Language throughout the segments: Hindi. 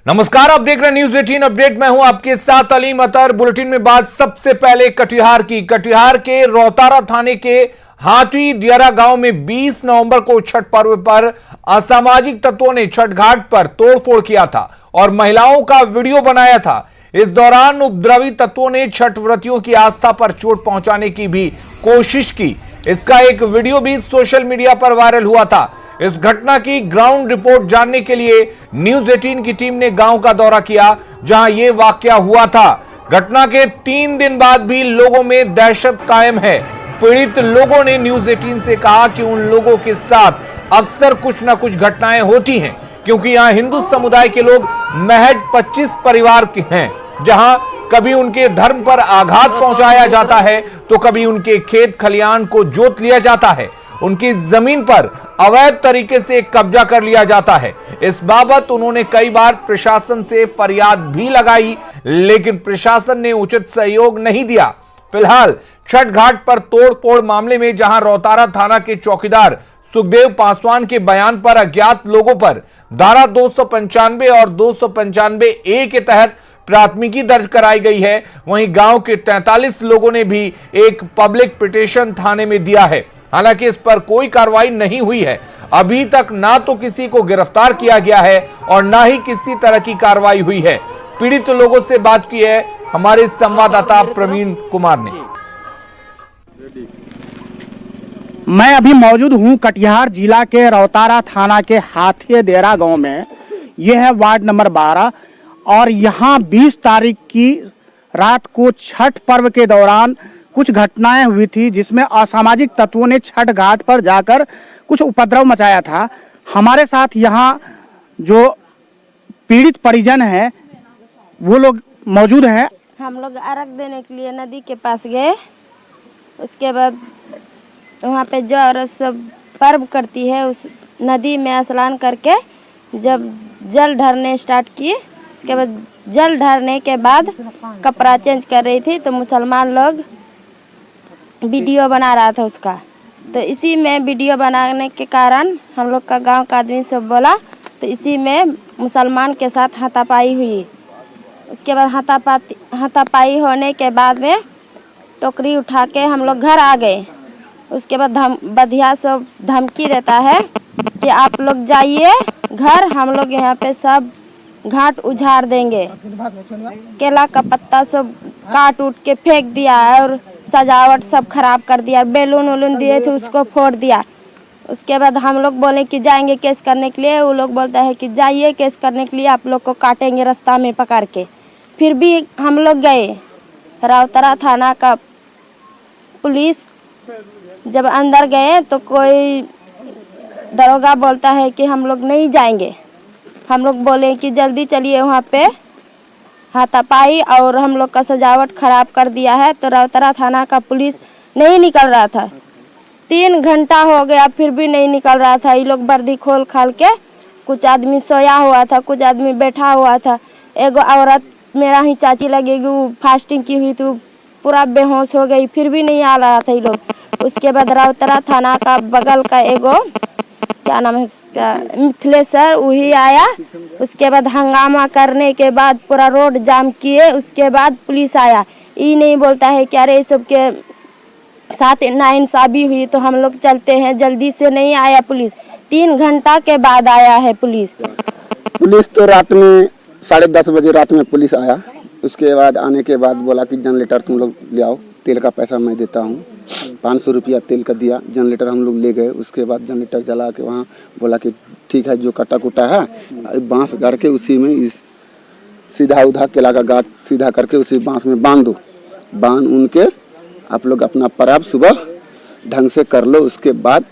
नमस्कार, आप देख रहे हैं न्यूज 18 अपडेट। मैं हूं आपके साथ अलीम अतर। बुलेटिन में बात सबसे पहले कटिहार की। कटिहार के रोहतारा थाने के हाटी दियारा गांव में 20 नवंबर को छठ पर्व पर असामाजिक तत्वों ने छठ घाट पर तोड़फोड़ किया था और महिलाओं का वीडियो बनाया था। इस दौरान उपद्रवी तत्वों ने छठ व्रतियों की आस्था पर चोट पहुंचाने की भी कोशिश की। इसका एक वीडियो भी सोशल मीडिया पर वायरल हुआ था। इस घटना की ग्राउंड रिपोर्ट जानने के लिए न्यूज 18 की टीम ने गांव का दौरा किया, जहां यह वाकया हुआ था। घटना के 3 दिन बाद भी लोगों में दहशत कायम है। पीड़ित लोगों ने न्यूज 18 से कहा कि उन लोगों के साथ अक्सर कुछ न कुछ घटनाएं होती हैं, क्योंकि यहां हिंदू समुदाय के लोग महज 25 परिवार के हैं, जहां कभी उनके धर्म पर आघात पहुंचाया जाता है तो कभी उनके खेत खलियान को जोत लिया जाता है, उनकी जमीन पर अवैध तरीके से कब्जा कर लिया जाता है। इस बाबत उन्होंने कई बार प्रशासन से फरियाद भी लगाई, लेकिन प्रशासन ने उचित सहयोग नहीं दिया। फिलहाल छठ घाट पर तोड़फोड़ मामले में जहां रोहतारा थाना के चौकीदार सुखदेव पासवान के बयान पर अज्ञात लोगों पर धारा 295 और 295A के तहत प्राथमिकी दर्ज कराई गई है, वहीं गांव के 43 लोगों ने भी एक पब्लिक पिटीशन थाने में दिया है। हालांकि इस पर कोई कार्रवाई नहीं हुई है। अभी तक ना तो किसी को गिरफ्तार किया गया है और ना ही किसी तरह की कार्रवाई हुई है। पीड़ित लोगों से बात की है हमारे संवाददाता प्रवीण कुमार ने। मैं अभी मौजूद हूं कटिहार जिला के रोहतारा थाना के हाथी देरा गांव में। यह है वार्ड नंबर 12 और यहां 20 तारीख की रात को छठ पर्व के दौरान कुछ घटनाएं हुई थी, जिसमें असामाजिक तत्वों ने छठ घाट पर जाकर कुछ उपद्रव मचाया था। हमारे साथ यहाँ जो पीड़ित परिजन हैं वो लोग मौजूद हैं। हम लोग अर्घ देने के लिए नदी के पास गए। उसके बाद वहाँ पे जो औरत सब पर्व करती है उस नदी में स्नान करके जब जल ढरने स्टार्ट किए, उसके बाद जल ढरने के बाद कपड़ा चेंज कर रही थी तो मुसलमान लोग वीडियो बना रहा था उसका। तो इसी में वीडियो बनाने के कारण हम लोग का गांव का आदमी सब बोला, तो इसी में मुसलमान के साथ हाथापाई हुई। उसके बाद हाथापाई होने के बाद में टोकरी उठा के हम लोग घर आ गए। उसके बाद बधिया सब धमकी देता है कि आप लोग जाइए घर, हम लोग यहाँ पे सब घाट उजाड़ देंगे। केला का पत्ता सब काट उठ के फेंक दिया और सजावट सब खराब कर दिया। बैलून वलून दिए थे उसको फोड़ दिया। उसके बाद हम लोग बोले कि जाएंगे केस करने के लिए। वो लोग बोलता है कि जाइए केस करने के लिए, आप लोग को काटेंगे रास्ता में पकड़ के। फिर भी हम लोग गए। रोहतारा थाना का पुलिस जब अंदर गए तो कोई दरोगा बोलता है कि हम लोग नहीं जाएंगे। हम लोग बोले कि जल्दी चलिए, वहाँ पे हाथापाई और हम लोग का सजावट खराब कर दिया है। तो रोहतारा थाना का पुलिस नहीं निकल रहा था। 3 घंटा हो गया फिर भी नहीं निकल रहा था। ये लोग वर्दी खोल खाल के, कुछ आदमी सोया हुआ था, कुछ आदमी बैठा हुआ था। एगो औरत मेरा ही चाची लगेगी, वो फास्टिंग की हुई तो पूरा बेहोश हो गई, फिर भी नहीं आ रहा था ये लोग। उसके बाद रोहतारा थाना का बगल का एगो क्या नाम है इसका, मिथिलेश्वर, वही आया। उसके बाद हंगामा करने के बाद पूरा रोड जाम किए। उसके बाद पुलिस आया। ये नहीं बोलता है कि अरे सब के साथ नाइंसाफी हुई तो हम लोग चलते हैं, जल्दी से नहीं आया पुलिस। 3 घंटा के बाद आया है पुलिस। पुलिस तो रात में 10:30 बजे रात में पुलिस आया। उसके बाद आने के बाद बोला कि जनरेटर तुम लोग ले आओ, तेल का पैसा मैं देता हूँ। 500 रुपया तेल का दिया। जनरेटर हम लोग ले गए। उसके बाद जनरेटर जला के वहाँ बोला कि ठीक है, जो कटा कुटा है बांस गाड़ के उसी में इस सीधा उधा केला का गाछ सीधा करके उसी बांस में बांध दो। बांध उनके आप लोग अपना पर्व सुबह ढंग से कर लो। उसके बाद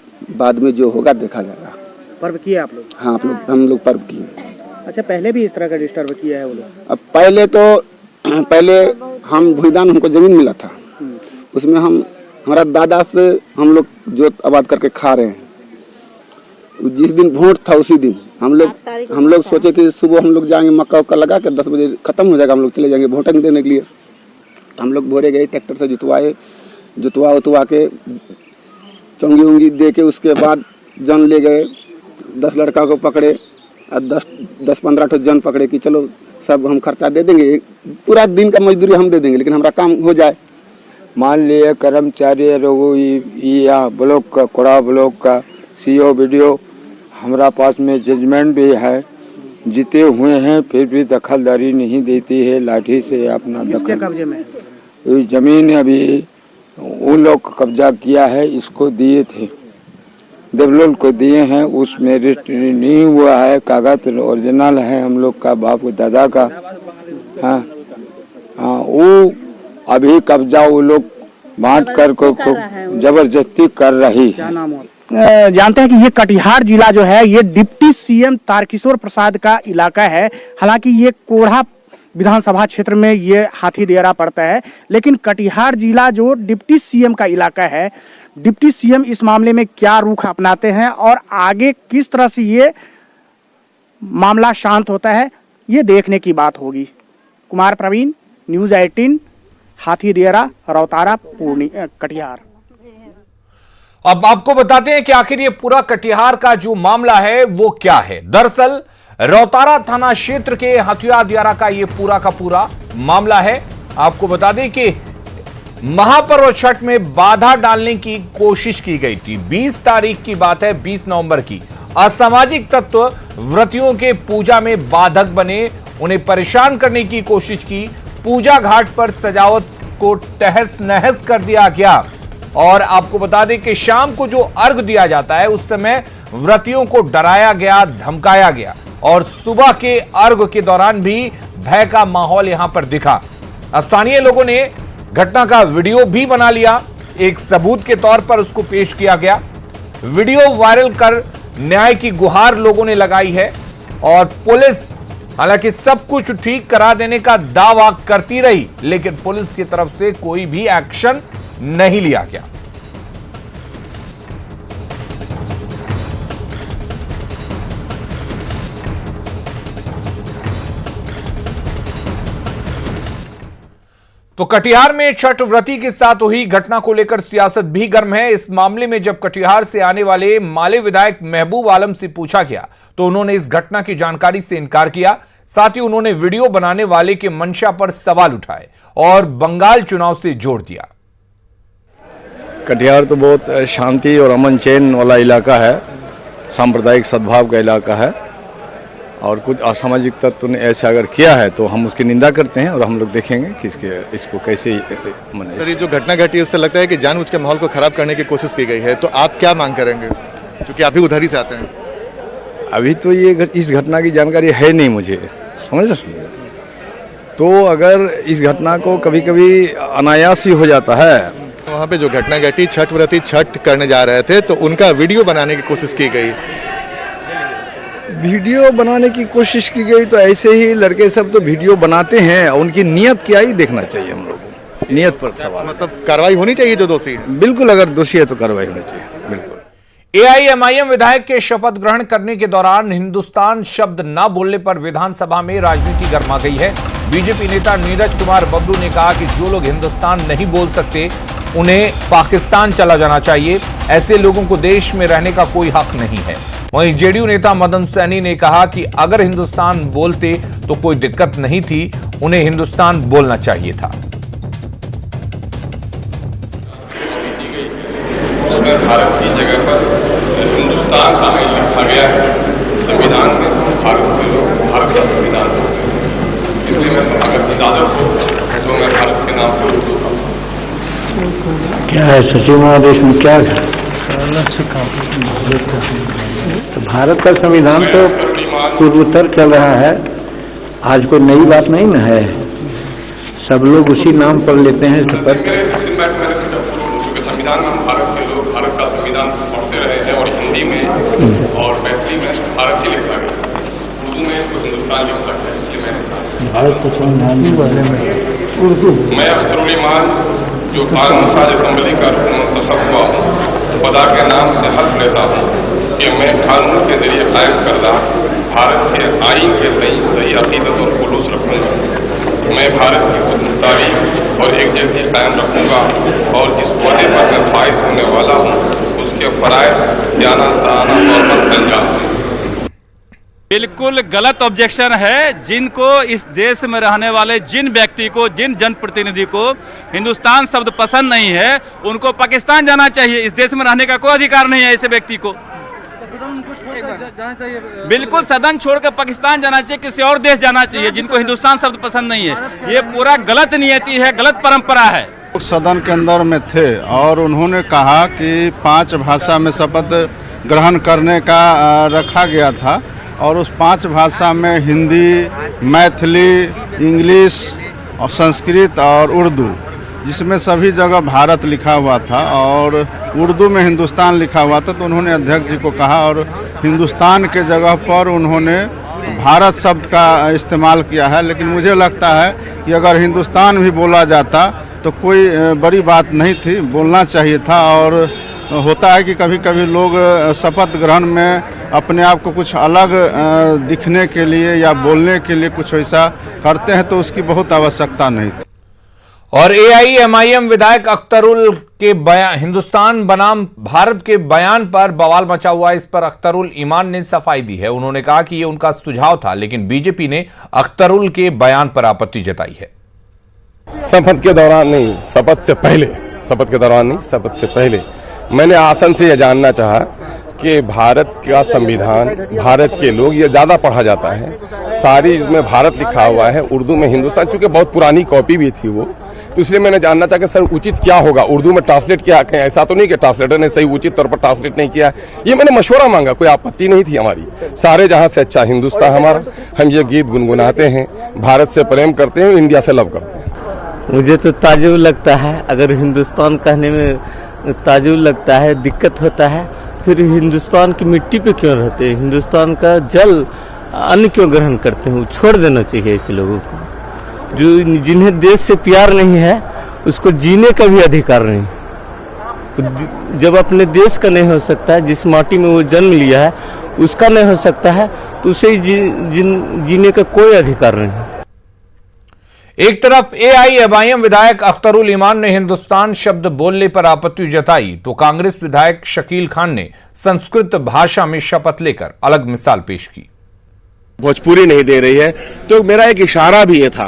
में जो होगा देखा जाएगा। पर्व किए आप लोग? हाँ, हम लोग पर्व किए। अच्छा, पहले भी इस तरह का डिस्टर्ब किया है वो लोग? अब पहले हम भूदान, हमको जमीन मिला था, उसमें हमारा दादा से हम लोग जोत आबाद करके खा रहे हैं। जिस दिन वोट था उसी दिन हम लोग सोचे कि सुबह हम लोग जाएंगे, मक्का उक्का लगा के 10 बजे खत्म हो जाएगा, हम लोग चले जाएंगे वोटिंग देने के लिए। हम लोग भोरे गए, ट्रैक्टर से जुतवा उतवा के चौंगी उंगी दे के उसके बाद जन ले गए। 10 लड़का को पकड़े, और 10-15 ठो जन पकड़े कि चलो सब हम खर्चा दे देंगे, पूरा दिन का मजदूरी हम दे देंगे, लेकिन हमारा काम हो जाए। मान लिए कर्मचारी लोगों यहाँ ब्लॉक का कोड़ा ब्लॉक का सीओ वीडियो हमारा पास में जजमेंट भी है, जीते हुए हैं, फिर भी दखलदारी नहीं देती है, लाठी से अपना किसके दखल। कब्जे में है? ये जमीन अभी उन लोग कब्जा किया है, इसको दिए थे, देवलोल को दिए हैं, उसमें रजिस्ट्री नहीं हुआ है, कागज ओरिजिनल है हम लोग का, बाप दादा का। हाँ हाँ, वो अभी कब्जा वो लोग बांट कर को जबरदस्ती कर रही क्या है। नाम है? जानते हैं कि ये कटिहार जिला जो है ये डिप्टी सीएम तारकिशोर प्रसाद का इलाका है। हालांकि ये कोढ़ा विधानसभा क्षेत्र में ये हाथीदेरा पड़ता है, लेकिन कटिहार जिला जो डिप्टी सीएम का इलाका है, डिप्टी सीएम इस मामले में क्या रुख अपनाते हैं और आगे किस तरह से ये मामला शांत होता है, ये देखने की बात होगी। कुमार प्रवीण, न्यूज़ 18, हाथीदेरा, रौतारा, कटिहार। अब आपको बताते हैं कि आखिर ये पूरा कटिहार का जो मामला है वो क्या है। दरअसल रौतारा थाना क्षेत्र के हथिया दियारा का ये पूरा का पूरा मामला है। आपको बता दें कि महापर्व छठ में बाधा डालने की कोशिश की गई थी। 20 तारीख की बात है, 20 नवंबर की। असामाजिक तत्व व्रतियों के पूजा में बाधक बने, उन्हें परेशान करने की कोशिश की। पूजा घाट पर सजावट को तहस नहस कर दिया गया। और आपको बता दें कि शाम को जो अर्घ दिया जाता है उस समय व्रतियों को डराया गया, धमकाया गया और सुबह के अर्घ के दौरान भी भय का माहौल यहां पर दिखा। स्थानीय लोगों ने घटना का वीडियो भी बना लिया, एक सबूत के तौर पर उसको पेश किया गया। वीडियो वायरल कर न्याय की गुहार लोगों ने लगाई है और पुलिस हालांकि सब कुछ ठीक करा देने का दावा करती रही, लेकिन पुलिस की तरफ से कोई भी एक्शन नहीं लिया गया। तो कटिहार में छठ व्रती के साथ हुई घटना को लेकर सियासत भी गर्म है। इस मामले में जब कटिहार से आने वाले माले विधायक महबूब आलम से पूछा गया तो उन्होंने इस घटना की जानकारी से इनकार किया। साथ ही उन्होंने वीडियो बनाने वाले के मंशा पर सवाल उठाए और बंगाल चुनाव से जोड़ दिया। कटिहार तो बहुत शांति और अमन चैन वाला इलाका है, सांप्रदायिक सद्भाव का इलाका है और कुछ असामाजिक तत्व ने ऐसा अगर किया है तो हम उसकी निंदा करते हैं और हम लोग देखेंगे कि इसको कैसे मनाएं। सर, ये जो घटना घटी है उससे लगता है कि जानबूझ के माहौल को खराब करने की कोशिश की गई है, तो आप क्या मांग करेंगे, क्योंकि आप भी उधर ही से आते हैं? अभी तो ये इस घटना की जानकारी है नहीं मुझे, समझ। तो अगर इस घटना को कभी कभी अनायास ही हो जाता है। वहाँ पे जो घटना घटी, छठ व्रती छठ करने जा रहे थे तो उनका वीडियो बनाने की कोशिश की गई। वीडियो बनाने की कोशिश की गई तो ऐसे ही लड़के सब तो वीडियो बनाते हैं, उनकी नियत क्या ही देखना चाहिए हम लोगों को, नियत पर सवाल। मतलब कार्रवाई होनी चाहिए जो दोषी है? बिल्कुल, अगर दोषी है तो कार्रवाई होनी चाहिए, बिल्कुल। एआईएमआईएम विधायक के शपथ ग्रहण करने के दौरान हिंदुस्तान शब्द न बोलने पर विधानसभा में राजनीति गर्मा गई है। बीजेपी नेता नीरज कुमार बबलू ने कहा कि जो लोग हिंदुस्तान नहीं बोल सकते उन्हें पाकिस्तान चला जाना चाहिए, ऐसे लोगों को देश में रहने का कोई हक नहीं है। वहीं जेडीयू नेता मदन सैनी ने कहा कि अगर हिंदुस्तान बोलते तो कोई दिक्कत नहीं थी, उन्हें हिंदुस्तान बोलना चाहिए था। भारत की जगह पर हिंदुस्तान शामिल लिखा गया है संविधान में। भारत के लोग भारत का संविधान, इसलिए मैं भारत की इजाजत हो तो मैं भारत के नाम से उर्दू का क्या है सचिव महोदय, इसमें क्या है? तो भारत का संविधान तो पूर्वोत्तर चल रहा है, आज कोई नई बात नहीं ना है, सब लोग उसी नाम पर लेते हैं शपथ। संविधान में भारत के लोग भारत का संविधान पढ़ते रहे हैं और हिंदी में और मैथिली में भारत ही लिखा गया, उर्दू में तो हिंदुस्तान लिख सकता है, इसलिए मैंने भारत का संविधान के बारे में उर्दू। मैं अख्तरुल ईमान जो कानून साज असेंबली का सशक्त हुआ हूँ, खुदा के नाम से हल्फ लेता हूँ कि मैं कानून के जरिए कायम करदा भारत के आईन के सही अकीदत और खुलूस रखूंगा। मैं भारत की खुदमुख्तारी और एकजुटता कायम रखूंगा और इस वादे पर मैं फायद होने वाला हूँ, उसके फराइज ध्यानांतराना तौर पर अंजाम। बिल्कुल गलत ऑब्जेक्शन है। जिनको इस देश में रहने वाले जिन व्यक्ति को, जिन जनप्रतिनिधि को हिंदुस्तान शब्द पसंद नहीं है, उनको पाकिस्तान जाना चाहिए। इस देश में रहने का कोई अधिकार नहीं है ऐसे व्यक्ति को। बिल्कुल सदन छोड़कर पाकिस्तान जाना चाहिए, किसी और देश जाना चाहिए जिनको हिंदुस्तान शब्द पसंद नहीं है। ये पूरा गलत नियति है, गलत परंपरा है। सदन के अंदर में थे और उन्होंने कहा कि 5 भाषा में शपथ ग्रहण करने का रखा गया था और उस 5 भाषा में हिंदी, मैथिली, इंग्लिश और संस्कृत और उर्दू, जिसमें सभी जगह भारत लिखा हुआ था और उर्दू में हिंदुस्तान लिखा हुआ था। तो उन्होंने अध्यक्ष जी को कहा और हिंदुस्तान के जगह पर उन्होंने भारत शब्द का इस्तेमाल किया है। लेकिन मुझे लगता है कि अगर हिंदुस्तान भी बोला जाता तो कोई बड़ी बात नहीं थी, बोलना चाहिए था। और होता है कि कभी कभी लोग शपथ ग्रहण में अपने आप को कुछ अलग दिखने के लिए या बोलने के लिए कुछ ऐसा करते हैं, तो उसकी बहुत आवश्यकता नहीं थी। और AIMIM विधायक अख्तरुल के बयान, हिंदुस्तान बनाम भारत के बयान पर बवाल मचा हुआ। इस पर अख्तरुल ईमान ने सफाई दी है। उन्होंने कहा कि ये उनका सुझाव था, लेकिन बीजेपी ने अख्तरुल के बयान पर आपत्ति जताई है। शपथ के दौरान नहीं, शपथ से पहले, शपथ के दौरान नहीं, शपथ से पहले मैंने आसन से यह जानना चाहा कि भारत का संविधान, भारत के लोग, ये ज्यादा पढ़ा जाता है। सारी इसमें भारत लिखा हुआ है, उर्दू में हिंदुस्तान, चूंकि बहुत पुरानी कॉपी भी थी वो, तो इसलिए मैंने जानना चाहा कि सर उचित क्या होगा, उर्दू में ट्रांसलेट किया कहें। ऐसा तो नहीं कि ट्रांसलेटर ने सही उचित तौर पर ट्रांसलेट नहीं किया। ये मैंने मशवरा मांगा, कोई आपत्ति नहीं थी हमारी। सारे जहां से अच्छा हिंदुस्तान हमारा, हम ये गीत गुनगुनाते हैं, भारत से प्रेम करते हैं, इंडिया से लव करते हैं। मुझे तो ताजुब लगता है, अगर हिंदुस्तान कहने में ताजुब लगता है, दिक्कत होता है, फिर हिंदुस्तान की मिट्टी पे क्यों रहते हैं, हिंदुस्तान का जल अन्न क्यों ग्रहण करते हैं। छोड़ देना चाहिए ऐसे लोगों को, जो जिन्हें देश से प्यार नहीं है, उसको जीने का भी अधिकार नहीं। जब अपने देश का नहीं हो सकता है, जिस माटी में वो जन्म लिया है उसका नहीं हो सकता है, तो उसे जीने का कोई अधिकार नहीं। एक तरफ AIMIM विधायक अख्तरुल ईमान ने हिंदुस्तान शब्द बोलने पर आपत्ति जताई, तो कांग्रेस विधायक शकील खान ने संस्कृत भाषा में शपथ लेकर अलग मिसाल पेश की। भोजपुरी नहीं दे रही है, तो मेरा एक इशारा भी ये था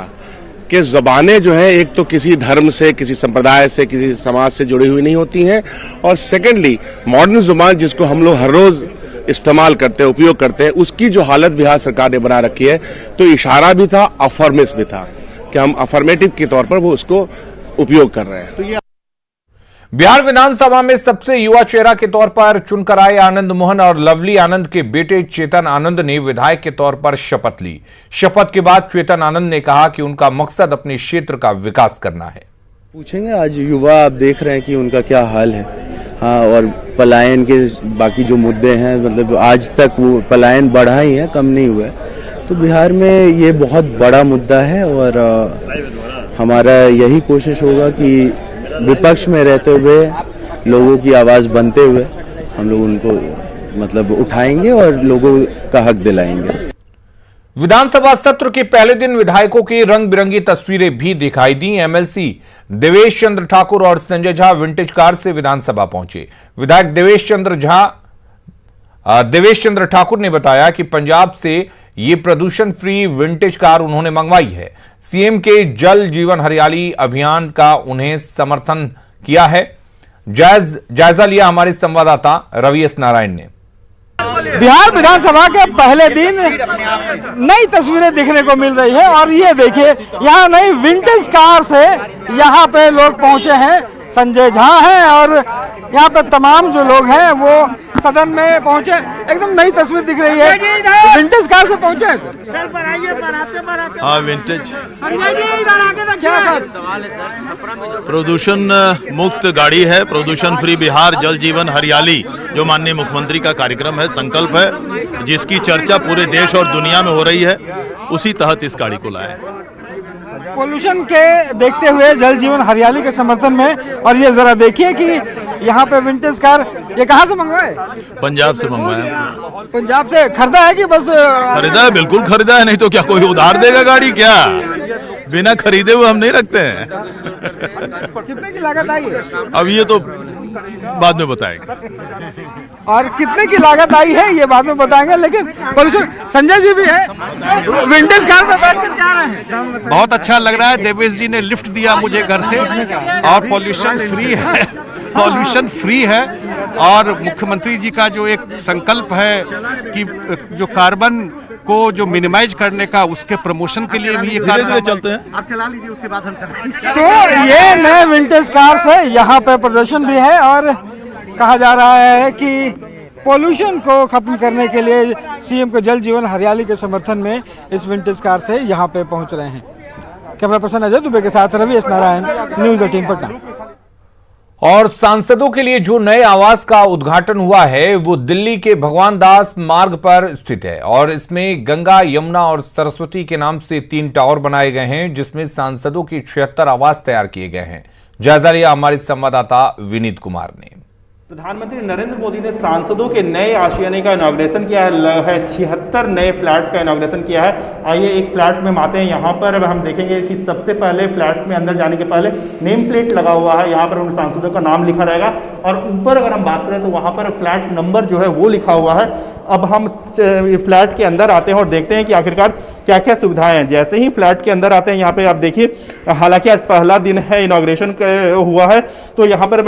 कि ज़बानें जो है, एक तो किसी धर्म से, किसी संप्रदाय से, किसी समाज से जुड़ी हुई नहीं होती हैं, और सेकेंडली मॉडर्न जुबान जिसको हम लोग हर रोज इस्तेमाल करते हैं, उपयोग करते हैं, उसकी जो हालत बिहार सरकार ने बना रखी है, तो इशारा भी था, अफर्मेस भी था कि हम अफर्मेटिव के तौर पर वो उसको उपयोग कर रहे हैं। तो ये बिहार विधानसभा में सबसे युवा चेहरा के तौर पर चुनकर आए आनंद मोहन और लवली आनंद के बेटे चेतन आनंद ने विधायक के तौर पर शपथ ली। शपथ के बाद चेतन आनंद ने कहा कि उनका मकसद अपने क्षेत्र का विकास करना है। पूछेंगे आज युवा, आप देख रहे हैं कि उनका क्या हाल है। हाँ, और पलायन के बाकी जो मुद्दे हैं, मतलब आज तक वो पलायन बढ़ा ही है, कम नहीं हुआ है। तो बिहार में ये बहुत बड़ा मुद्दा है और हमारा यही कोशिश होगा कि विपक्ष में रहते हुए, लोगों की आवाज बनते हुए, हम लोग उनको मतलब उठाएंगे और लोगों का हक दिलाएंगे। विधानसभा सत्र के पहले दिन विधायकों की रंग बिरंगी तस्वीरें भी दिखाई दी। MLC देवेश चंद्र ठाकुर और संजय झा विंटेज कार से विधानसभा पहुंचे। विधायक देवेश चंद्र ठाकुर ने बताया कि पंजाब से ये प्रदूषण फ्री विंटेज कार उन्होंने मंगवाई है। सीएम के जल जीवन हरियाली अभियान का उन्हें समर्थन किया है। जायजा लिया हमारे संवाददाता रवि एस नारायण ने। बिहार विधानसभा के पहले दिन नई तस्वीरें देखने को मिल रही है और ये देखिए, यहाँ नई विंटेज कार से यहाँ पे लोग पहुंचे हैं। संजय झा हैं और यहाँ पे तमाम जो लोग हैं वो सदन में पहुंचे। एकदम नई तस्वीर दिख रही है, तो विंटेज कार से पहुंचे। हाँ, विंटेज प्रदूषण मुक्त गाड़ी है। प्रदूषण फ्री बिहार, जल जीवन हरियाली जो माननीय मुख्यमंत्री का कार्यक्रम है, संकल्प है, जिसकी चर्चा पूरे देश और दुनिया में हो रही है, उसी तहत इस गाड़ी को लाया है। पोल्यूशन के देखते हुए जल जीवन हरियाली के समर्थन में। और ये जरा देखिए कि यहाँ पे विंटेज कार, ये कहाँ से मंगवाए? पंजाब से मंगवाया। पंजाब से खरीदा है कि बस? खरीदा है, बिल्कुल खरीदा है, नहीं तो क्या कोई उधार देगा गाड़ी? क्या बिना खरीदे हुए हम नहीं रखते हैं। कितने की लागत आई है? अब ये तो बाद में बताएंगे। और कितने की लागत आई है ये बाद में बताएंगे, लेकिन पोल्यूशन। संजय जी भी है, विंटेज कार में बैठ कर क्या रहे हैं? बहुत अच्छा लग रहा है, देवेश जी ने लिफ्ट दिया मुझे घर से, और पॉल्यूशन फ्री है, पॉल्यूशन फ्री है। और मुख्यमंत्री जी का जो एक संकल्प है कि जो कार्बन को जो मिनिमाइज करने का, उसके प्रमोशन के लिए भी ये धीरे चलते हैं। आप चला लीजिए, उसके बाद हम करेंगे। तो ये नए विंटेज कार्स है, यहाँ पे प्रदर्शन भी है और कहा जा रहा है कि पोल्यूशन को खत्म करने के लिए सीएम को जल जीवन हरियाली के समर्थन में इस विंटेज कार से यहाँ पे पहुँच रहे हैं। कैमरा पर्सन अजय दुबे के साथ रवि एस नारायण, न्यूज़ 18 पटना। और सांसदों के लिए जो नए आवास का उद्घाटन हुआ है वो दिल्ली के भगवान दास मार्ग पर स्थित है और इसमें गंगा, यमुना और सरस्वती के नाम से 3 टावर बनाए गए हैं, जिसमें सांसदों के 76 आवास तैयार किए गए हैं। जायजा लिया हमारे संवाददाता विनीत कुमार ने। प्रधानमंत्री नरेंद्र मोदी ने सांसदों के नए आशियाने का इनॉग्रेशन किया है। 76 नए फ्लैट्स का इनॉग्रेशन किया है। आइए एक फ्लैट्स में आते हैं। यहाँ पर अब हम देखेंगे कि सबसे पहले फ्लैट्स में अंदर जाने के पहले नेम प्लेट लगा हुआ है, यहाँ पर उन सांसदों का नाम लिखा रहेगा और ऊपर अगर हम बात करें तो वहाँ पर फ्लैट नंबर जो है वो लिखा हुआ है। अब हम फ्लैट के अंदर आते हैं और देखते हैं कि आखिरकार क्या क्या सुविधाएं हैं। जैसे ही फ्लैट के अंदर आते हैं, यहाँ पे आप देखिए, हालांकि आज पहला दिन है, इनॉग्रेशन हुआ है, तो यहाँ पर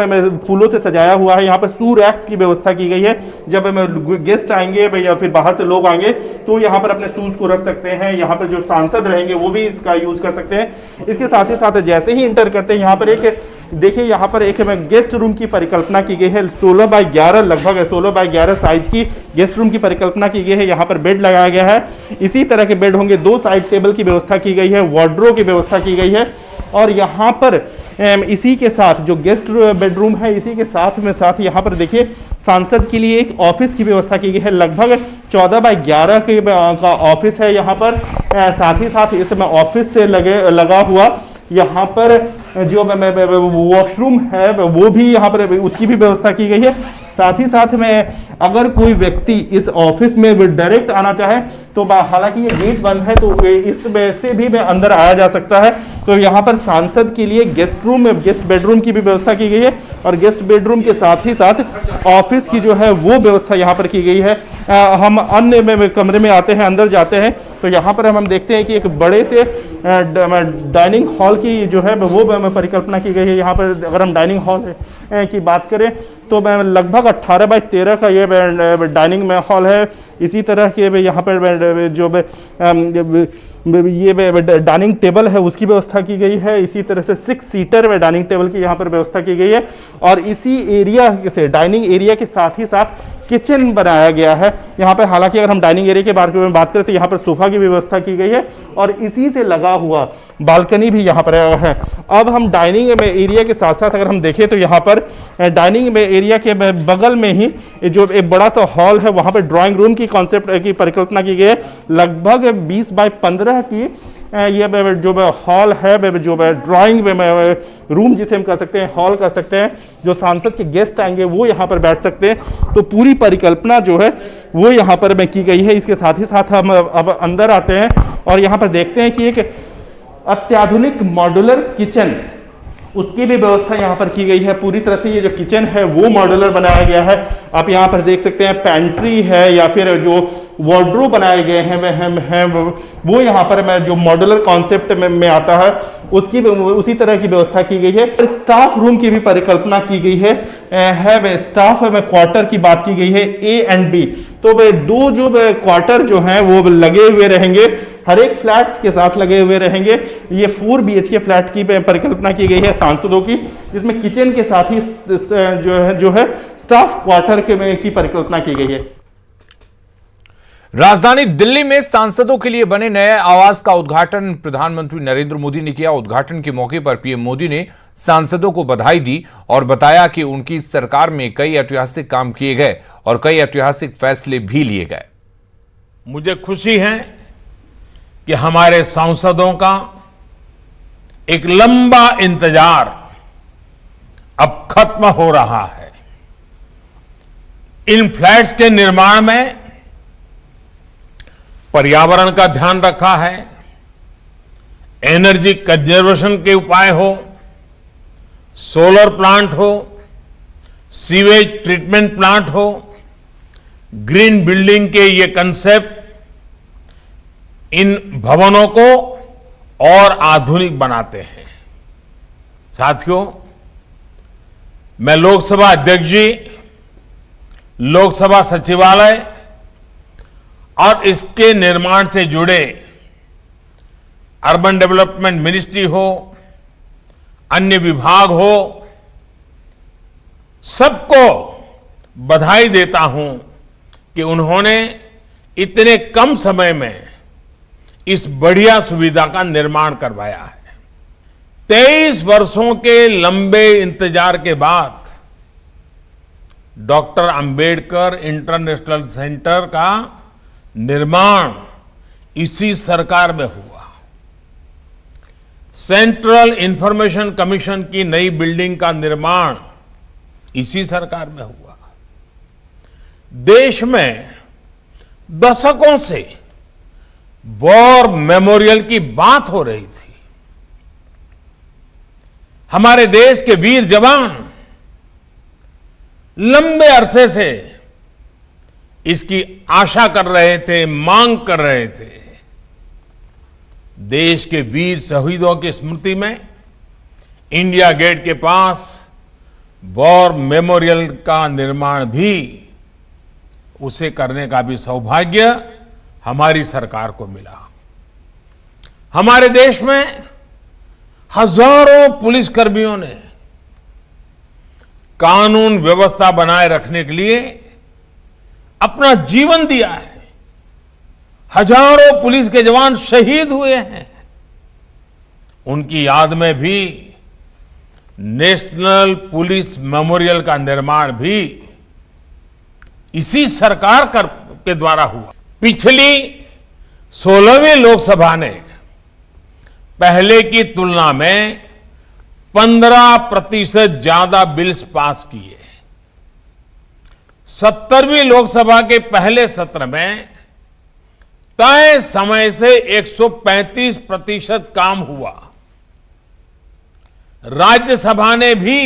फूलों से सजाया हुआ है। यहाँ पर सू रैक्स की व्यवस्था की गई है। जब गेस्ट आएंगे या फिर बाहर से लोग आएंगे तो यहाँ पर अपने शूज को रख सकते हैं। यहाँ पर जो सांसद रहेंगे वो भी इसका यूज कर सकते हैं। इसके साथ ही साथ जैसे ही इंटर करते हैं, यहाँ पर एक देखिए, यहाँ पर एक गेस्ट रूम की परिकल्पना की गई है। 16 बाय 11 लगभग 16 बाय 11 साइज की गेस्ट रूम की परिकल्पना की गई है। यहाँ पर बेड लगाया गया है, इसी तरह के बेड होंगे। 2 साइड टेबल की व्यवस्था की गई है, वार्डरोब की व्यवस्था की गई है और यहाँ पर इसी के साथ जो गेस्ट बेडरूम है, इसी के साथ यहाँ पर देखिए सांसद के लिए एक ऑफिस की व्यवस्था की गई है। लगभग 14 बाय 11 का ऑफिस है यहाँ पर। साथ ही साथ इसमें ऑफिस से लगा हुआ यहाँ पर जो वॉशरूम है वो भी यहाँ पर उसकी भी व्यवस्था की गई है। साथ ही साथ में अगर कोई व्यक्ति इस ऑफिस में डायरेक्ट आना चाहे तो हालांकि ये गेट बंद है तो इसमें से भी अंदर आया जा सकता है। तो यहाँ पर सांसद के लिए गेस्ट बेडरूम की भी व्यवस्था की गई है और गेस्ट बेडरूम के साथ ही साथ ऑफिस की जो है वो व्यवस्था यहाँ पर की गई है। हम अन्य कमरे में आते हैं, अंदर जाते हैं तो यहाँ पर हम देखते हैं कि एक बड़े से डाइनिंग हॉल की जो है वो परिकल्पना की गई है। यहाँ पर अगर हम डाइनिंग हॉल की बात करें तो लगभग 18 बाय 13 का ये डाइनिंग हॉल है। इसी तरह के यहाँ पर जो ये डाइनिंग टेबल है उसकी व्यवस्था की गई है। इसी तरह से 6 सीटर डाइनिंग टेबल की यहाँ पर व्यवस्था की गई है और इसी एरिया से डाइनिंग एरिया के साथ ही साथ किचन बनाया गया है यहाँ पर। हालांकि अगर हम डाइनिंग एरिया के बारे में बात करें तो यहाँ पर सोफा की व्यवस्था की गई है और इसी से लगा हुआ बालकनी भी यहाँ पर है। अब हम डाइनिंग में एरिया के साथ साथ अगर हम देखें तो यहाँ पर डाइनिंग में एरिया के बगल में ही जो एक बड़ा सा हॉल है, वहाँ पर ड्राइंग रूम की कॉन्सेप्ट की परिकल्पना की गई है। लगभग 20 बाय 15 की ये जो हॉल है, जो ड्राइंग रूम जिसे हम कह सकते हैं, हॉल कह सकते हैं, जो सांसद के गेस्ट आएंगे वो यहाँ पर बैठ सकते हैं। तो पूरी परिकल्पना जो है वो यहाँ पर की गई है। इसके साथ ही साथ हम अब अंदर आते हैं और यहाँ पर देखते हैं कि एक अत्याधुनिक मॉड्यूलर किचन उसकी भी व्यवस्था यहाँ पर की गई है। पूरी तरह से ये जो किचन है वो मॉड्यूलर बनाया गया है। आप यहाँ पर देख सकते हैं पैंट्री है या फिर जो वार्डरोब बनाए गए हैं वो यहाँ पर जो मॉड्यूलर कॉन्सेप्ट में आता है उसकी उसी तरह की व्यवस्था की गई है। स्टाफ रूम की भी परिकल्पना की गई है। स्टाफ में क्वार्टर की बात की गई है, ए एंड बी। तो वे 2 जो क्वार्टर जो हैं वो लगे हुए रहेंगे, हर एक फ्लैट्स के साथ लगे हुए रहेंगे। ये 4 BHK फ्लैट की परिकल्पना की गई है सांसदों की, जिसमें किचन के साथ ही जो है स्टाफ क्वार्टर की परिकल्पना की गई है। राजधानी दिल्ली में सांसदों के लिए बने नए आवास का उद्घाटन प्रधानमंत्री नरेंद्र मोदी ने किया। उद्घाटन के मौके पर पीएम मोदी ने सांसदों को बधाई दी और बताया कि उनकी सरकार में कई ऐतिहासिक काम किए गए और कई ऐतिहासिक फैसले भी लिए गए। मुझे खुशी है कि हमारे सांसदों का एक लंबा इंतजार अब खत्म हो रहा है। इन फ्लैट्स के निर्माण में पर्यावरण का ध्यान रखा है, एनर्जी कंजर्वेशन के उपाय हो, सोलर प्लांट हो, सीवेज ट्रीटमेंट प्लांट हो, ग्रीन बिल्डिंग के ये कंसेप्ट इन भवनों को और आधुनिक बनाते हैं। साथियों, मैं लोकसभा अध्यक्ष जी, लोकसभा सचिवालय और इसके निर्माण से जुड़े अर्बन डेवलपमेंट मिनिस्ट्री हो, अन्य विभाग हो, सबको बधाई देता हूं कि उन्होंने इतने कम समय में इस बढ़िया सुविधा का निर्माण करवाया है। 23 वर्षों के लंबे इंतजार के बाद डॉक्टर अंबेडकर इंटरनेशनल सेंटर का निर्माण इसी सरकार में हुआ। सेंट्रल इंफॉर्मेशन कमीशन की नई बिल्डिंग का निर्माण इसी सरकार में हुआ। देश में दशकों से वॉर मेमोरियल की बात हो रही थी। हमारे देश के वीर जवान लंबे अरसे से इसकी आशा कर रहे थे, मांग कर रहे थे। देश के वीर शहीदों की स्मृति में इंडिया गेट के पास वॉर मेमोरियल का निर्माण भी, उसे करने का भी सौभाग्य हमारी सरकार को मिला। हमारे देश में हजारों पुलिसकर्मियों ने कानून व्यवस्था बनाए रखने के लिए अपना जीवन दिया है। हजारों पुलिस के जवान शहीद हुए हैं। उनकी याद में भी नेशनल पुलिस मेमोरियल का निर्माण भी इसी सरकार के द्वारा हुआ। पिछली 16वीं लोकसभा ने पहले की तुलना में 15% ज्यादा बिल्स पास किए। 70वीं लोकसभा के पहले सत्र में तय समय से 135% काम हुआ। राज्यसभा ने भी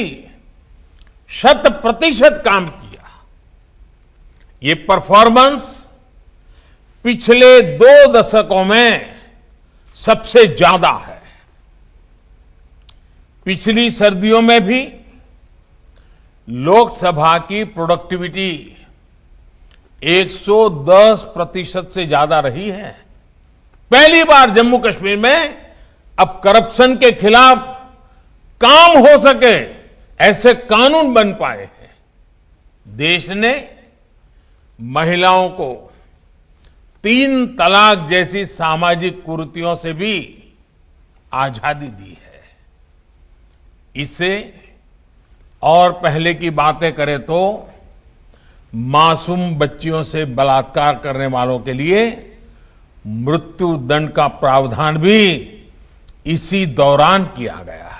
100% काम किया। ये परफॉर्मेंस पिछले 2 दशकों में सबसे ज्यादा है। पिछली सर्दियों में भी लोकसभा की प्रोडक्टिविटी 110% से ज्यादा रही है। पहली बार जम्मू कश्मीर में अब करप्शन के खिलाफ काम हो सके ऐसे कानून बन पाए हैं। देश ने महिलाओं को 3 तलाक जैसी सामाजिक कुरीतियों से भी आजादी दी है। इससे और पहले की बातें करें तो मासूम बच्चियों से बलात्कार करने वालों के लिए मृत्यु दंड का प्रावधान भी इसी दौरान किया गया है।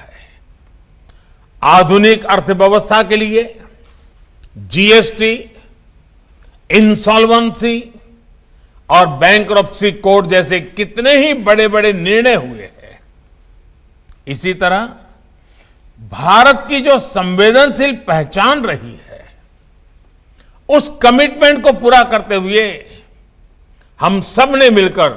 आधुनिक अर्थव्यवस्था के लिए जीएसटी, इंसॉल्वेंसी और बैंक्रप्सी कोड जैसे कितने ही बड़े बड़े निर्णय हुए हैं। इसी तरह भारत की जो संवेदनशील पहचान रही है, उस कमिटमेंट को पूरा करते हुए हम सब ने मिलकर